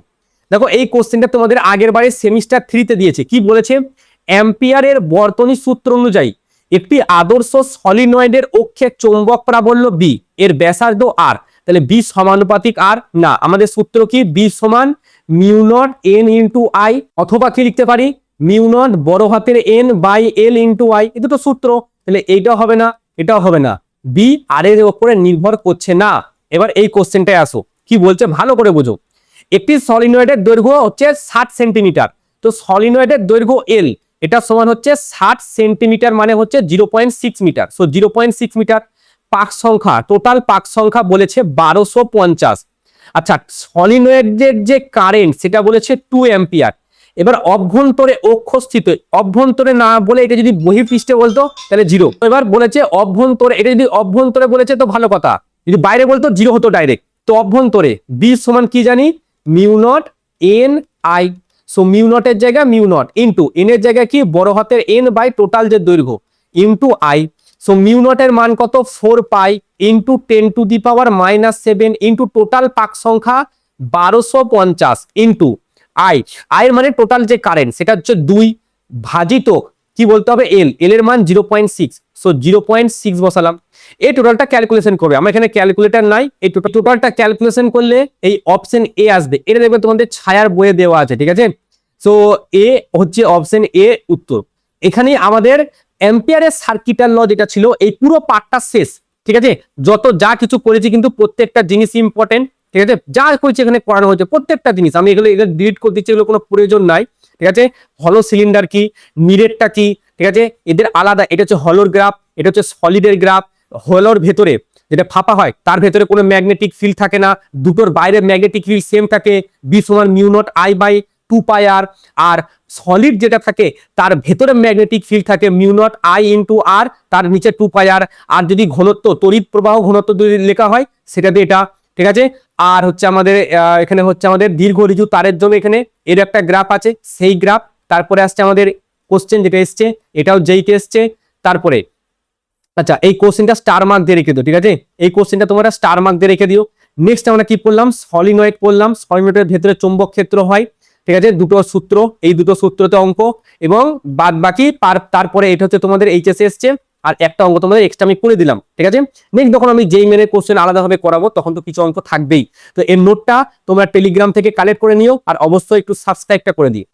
দেখো এই কোশ্চেনটা তোমাদের আগের বারে সেমিস্টার 3-তে দিয়েছে। কি বলেছে, অ্যাম্পিয়ারের বর্তনী সূত্র অনুযায়ী একটি আদর্শ সলিনয়েডের অক্ষে চৌম্বক প্রাবল্য বি, এর ব্যাসার্ধ আর, তাহলে বি সমানুপাতিক আর না, আমাদের সূত্র কি, বি সমান mu naught N into I, অথবা কি লিখতে পারি মিউ নট বড় হাতের N by L into I. এই দুটো সূত্র, তাহলে এইটাও হবে না, এটাও হবে না, বি আর এর উপরে নির্ভর করছে না। এবার এই কোশ্চেনটায় আসো, কি বলছে ভালো করে বোঝো। একটি সলিনয়েডের দৈর্ঘ্য হচ্ছে 60 সেন্টিমিটার, তো সলিনয়েডের দৈর্ঘ্য এল, এটা সমান হচ্ছে 60 সেন্টিমিটার মানে হচ্ছে 0.6 মিটার। So 0.6 metre. পাক সংখ্যা, টোটাল পাক সংখ্যা বলেছে 1250। আচ্ছা, সলিনয়েডের যে কারেন্ট সেটা বলেছে 2 অ্যাম্পিয়ার। এবার অভ্যন্তরে অক্ষস্থিত, অভ্যন্তরে না বলে এটা যদি বহিঃপৃষ্ঠে বলতো তাহলে 0। এবার বলেছে অভ্যন্তরে, এটা যদি অভ্যন্তরে বলেছে তো ভালো কথা, যদি বাইরে বলতো 0 হতো ডাইরেক্ট। তো অভ্যন্তরে বি সমান কি জানি, mu naught n I. So mu নটের জায়গায় মিউ নট ইন্টু এন এর জায়গায় কি বড় হাতের এন বাই টোটাল যে দৈর্ঘ্য ইন্টু আই। সো মিউ নটের মান কত, 4 পাই ইন্টু 10⁻⁻7 ইন্টু টোটাল পাক সংখ্যা 1250 ইন্টু আই। আই এর মানে টোটাল যে কারেন্ট সেটা হচ্ছে 2 ভাজিত কি বলতে হবে এল, এল এর মান 0.6। সো 0.6 বসালাম। এই টোটালটা ক্যালকুলেশন করবে, আমার এখানে ক্যালকুলেটর নাই। এই টোটালটা ক্যালকুলেশন করলে এই অপশন এ আসবে, এটা দেখবে তোমাদের ছায়ার বইয়ে দেওয়া আছে। ঠিক আছে, সো এ হচ্ছে অপশন এ উত্তর। এখানে আমাদের অ্যাম্পিয়ারের সার্কিটাল ল যেটা ছিল এই পুরো পার্টটা শেষ। ঠিক আছে, যত যা কিছু করেছি কিন্তু প্রত্যেকটা জিনিস ইম্পর্টেন্ট। ঠিক আছে, যা করেছি এখানে করানো হয়েছে প্রত্যেকটা জিনিস, আমি এগুলো ডিলিট করে দিচ্ছি, এগুলো কোনো প্রয়োজন নাই। ঠিক আছে, হলো সিলিন্ডার কি, মিরেটটা কি, ঠিক আছে, এদের আলাদা। এটা হচ্ছে হলোর গ্রাফ, এটা হচ্ছে সলিডের গ্রাফ। হলোর ভেতরে যেটা ফাঁপা হয় তার ভেতরে কোনো ম্যাগনেটিক ফিল্ড থাকে না, দুটোর বাইরে ম্যাগনেটিক ফিল্ড সেম থাকে, বি সমান mu naught I by 2 pi R. আর সলিড যেটা থাকে তার ভেতরে ম্যাগনেটিক ফিল্ড থাকে mu naught I into R, তার নিচে 2 পাই আর। আর যদি ঘনত্ব, তড়িৎ প্রবাহ ঘনত্ব যদি লেখা হয় সেটা দিয়ে এটা ঠিক আছে। আর হচ্ছে আমাদের এখানে হচ্ছে আমাদের দীর্ঘ ঋজু তারের জন্য এখানে এর একটা গ্রাফ আছে, সেই গ্রাফ। তারপরে আসছে আমাদের কোশ্চেন যেটা এসছে, এটাও যেইটা এসছে। তারপরে আচ্ছা, এই কোশ্চেনটা স্টার মার্ক দিয়ে রেখে দিও, ঠিক আছে, এই কোশ্চেনটা তোমরা স্টার মার্ক দিয়ে রেখে দিও। নেক্সট আমরা কি পড়লাম, সলিনয়েড পড়লাম। সলিনয়েডের ভেতরে চৌম্বক ক্ষেত্র হয়, ঠিক আছে, দুটো সূত্র, এই দুটো সূত্রতে অঙ্ক, এবং বাদ বাকি তারপরে এটা হচ্ছে তোমাদের এইচএসএ এসছে, আর একটা অঙ্ক তোমাদের এক্সট্রা আমি করে দিলাম, ঠিক আছে। নেক্সট যখন আমি যেই মেনের কোশ্চেন আলাদাভাবে করাবো তখন তো কিছু অঙ্ক থাকবেই। তো এর নোটটা তোমরা টেলিগ্রাম থেকে কালেক্ট করে নিও, আর অবশ্যই একটু সাবস্ক্রাইবটা করে দিও।